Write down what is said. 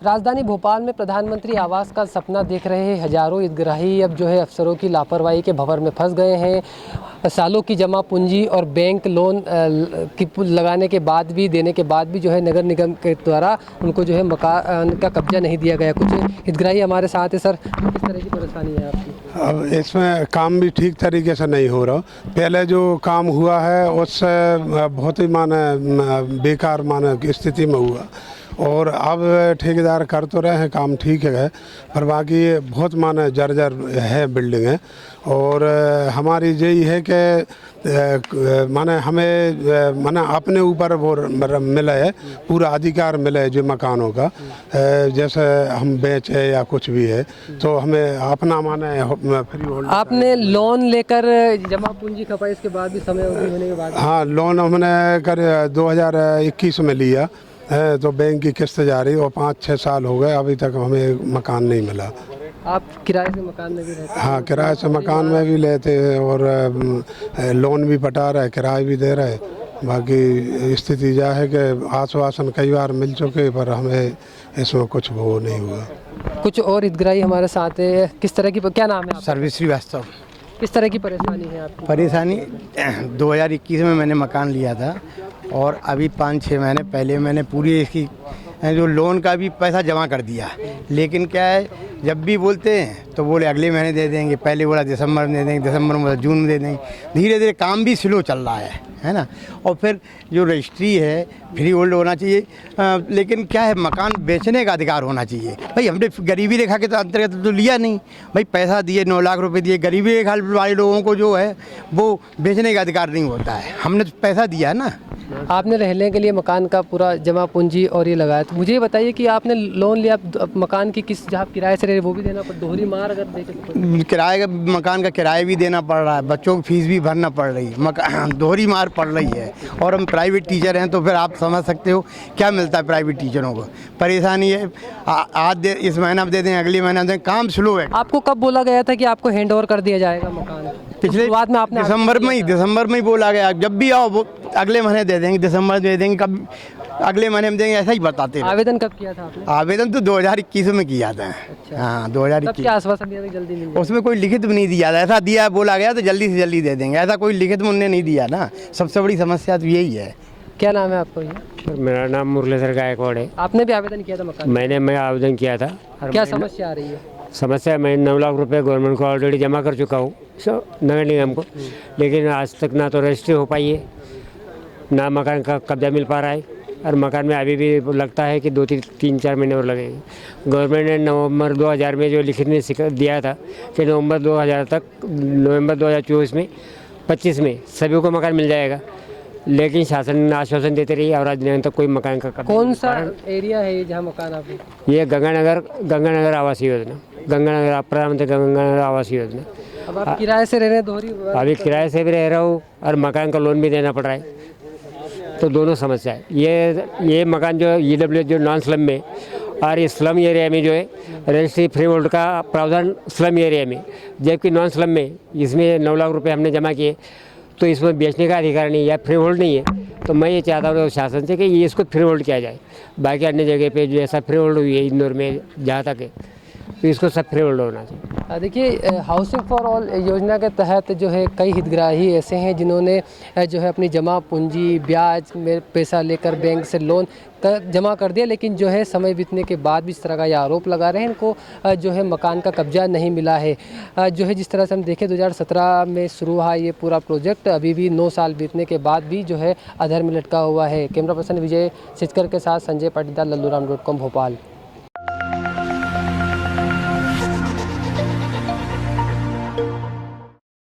राजधानी भोपाल में प्रधानमंत्री आवास का सपना देख रहे हजारों हितग्राही अब जो है अफसरों की लापरवाही के भंवर में फंस गए हैं। सालों की जमा पूंजी और बैंक लोन की लगाने के बाद भी देने के बाद भी जो है नगर निगम के द्वारा उनको जो है मकान का कब्जा नहीं दिया गया। कुछ हितग्राही हमारे साथ है। सर, किस तरह की परेशानी है आपकी? अब इसमें काम भी ठीक तरीके से नहीं हो रहा। पहले जो काम हुआ है उससे बहुत ही माने बेकार माने स्थिति में हुआ, और अब ठेकेदार कर तो रहे हैं काम ठीक है, पर बाकी बहुत माने जर्जर है बिल्डिंग है। और हमारी यही है कि माने हमें माने अपने ऊपर वो मिला है, पूरा अधिकार मिला है जो मकानों का, जैसे हम बेचे या कुछ भी है तो हमें अपना माने फ्री होल्ड। आपने लोन लेकर जमा पूंजी खपाई, इसके बाद भी समय अवधि होने के बाद? हाँ, लोन हमने कर 2021 में लिया है, तो बैंक की किस्त जा रही और 5-6 साल हो गए, अभी तक हमें मकान नहीं मिला। आप किराए से मकान में भी रहते हैं? हाँ, किराए से मकान में भी लेते हैं और लोन भी पटा रहे, किराए भी दे रहे। बाकी स्थिति यह है कि आश्वासन कई बार मिल चुके, पर हमें इसमें कुछ वो नहीं हुआ। कुछ और हितग्राही हमारे साथ है। किस तरह की, क्या नाम है आपका? सर्विस श्रीवास्तव। किस तरह की परेशानी है आपकी? परेशानी 2021 में मैंने मकान लिया था और अभी 5-6 महीने पहले मैंने पूरी इसकी जो लोन का भी पैसा जमा कर दिया। लेकिन क्या है, जब भी बोलते हैं तो बोले अगले महीने दे देंगे, पहले बोला दिसंबर में दे देंगे, दिसंबर में बोला जून में दे देंगे। धीरे धीरे काम भी स्लो चल रहा है ना। और फिर जो रजिस्ट्री है फ्री होल्ड होना चाहिए, लेकिन क्या है, मकान बेचने का अधिकार होना चाहिए। भाई हमने गरीबी रेखा के तो अंतर्गत तो लिया नहीं, भाई पैसा दिए 9 लाख रुपए दिए, गरीबी रेखा वाले लोगों को जो है वो बेचने का अधिकार नहीं होता है। हमने तो पैसा दिया ना। आपने रहने के लिए मकान का पूरा जमा पूंजी और ये लगाया, तो मुझे ये बताइए कि आपने लोन लिया मकान की, किस जहाँ किराए से रहे वो भी देना पड़, दोहरी मार अगर देखे तो किराए का, मकान का किराया भी देना पड़ रहा है, बच्चों की फीस भी भरना पड़ रही है, दोहरी मार पड़ रही है। और हम प्राइवेट टीचर हैं तो फिर आप समझ सकते हो क्या मिलता है प्राइवेट टीचरों को। परेशानी है, आज इस महीना दे दें, अगले महीना दें, काम स्लो है। आपको कब बोला गया था कि आपको हैंड ओवर कर दिया जाएगा मकान? पिछले शुरुआत में आपने दिसंबर में ही बोला गया, जब भी आओ वो अगले महीने दे देंगे, दिसंबर में दे देंगे, कब अगले महीने में देंगे, ऐसा ही बताते हैं। आवेदन कब किया था आपने? आवेदन तो 2021 में किया था। अच्छा। हाँ, 2021। क्या आश्वासन दिया था जल्दी मिल जाएगा? उसमें कोई लिखित भी नहीं दिया था, ऐसा दिया बोला गया तो जल्दी से जल्दी दे देंगे, ऐसा कोई लिखित में उन्होंने नहीं दिया ना। सबसे बड़ी समस्या तो यही है। क्या नाम है आपका भैया? मेरा नाम मुरलीधर गायकवाड़ है। आपने भी आवेदन किया था मकान? मैं आवेदन किया था। क्या समस्या आ रही है? समस्या, मैं 9 लाख रुपए गवर्नमेंट को ऑलरेडी जमा कर चुका हूँ, नगर निगम को, लेकिन आज तक ना तो रजिस्ट्री हो पाई है, ना मकान का कब्जा मिल पा रहा है, और मकान में अभी भी लगता है कि 2-3-4 महीने और लगेंगे। गवर्नमेंट ने नवंबर 2000 में जो लिखित में दिया था कि नवंबर 2024 में 25 में सभी को मकान मिल जाएगा, लेकिन शासन आश्वासन देते रही और आज तक कोई मकान का कब्जा। कौन सा एरिया है ये जहाँ मकान आपको? ये गंगानगर आवास योजना, गंगानगर प्रधानमंत्री गंगानगर आवास योजना। अब आप किराए से रह रहे हैं, दोहरी? अभी किराए से भी रह रहा हूँ और मकान का लोन भी देना पड़ रहा है, तो दोनों समस्या है। ये मकान जो EWS जो नॉन स्लम में, और इस स्लम एरिया में जो है रजिस्ट्री फ्री होल्ड का प्रावधान स्लम एरिया में, जबकि नॉन स्लम में इसमें 9 लाख रुपए हमने जमा किए, तो इसमें बेचने का अधिकार नहीं है या फ्री होल्ड नहीं है। तो मैं ये चाहता हूँ शासन से कि ये इसको फ्री होल्ड किया जाए। बाकी अन्य जगह पे जो ऐसा फ्री होल्ड हुई है इंदौर में जहाँ तक है, तो इसको सब फ्री होल्ड होना चाहिए। देखिए, हाउसिंग फॉर ऑल योजना के तहत जो है कई हितग्राही ऐसे हैं जिन्होंने जो है अपनी जमा पूंजी ब्याज में पैसा लेकर बैंक से लोन जमा कर दिया, लेकिन जो है समय बीतने के बाद भी इस तरह का ये आरोप लगा रहे हैं इनको जो है मकान का कब्जा नहीं मिला है। जो है जिस तरह से हम देखें 2017 में शुरू हुआ ये पूरा प्रोजेक्ट, अभी भी 9 साल बीतने के बाद भी जो है अधर में लटका हुआ है। कैमरा पर्सन विजय सिचकर के साथ संजय पाटीदार, लल्लूराम.com भोपाल।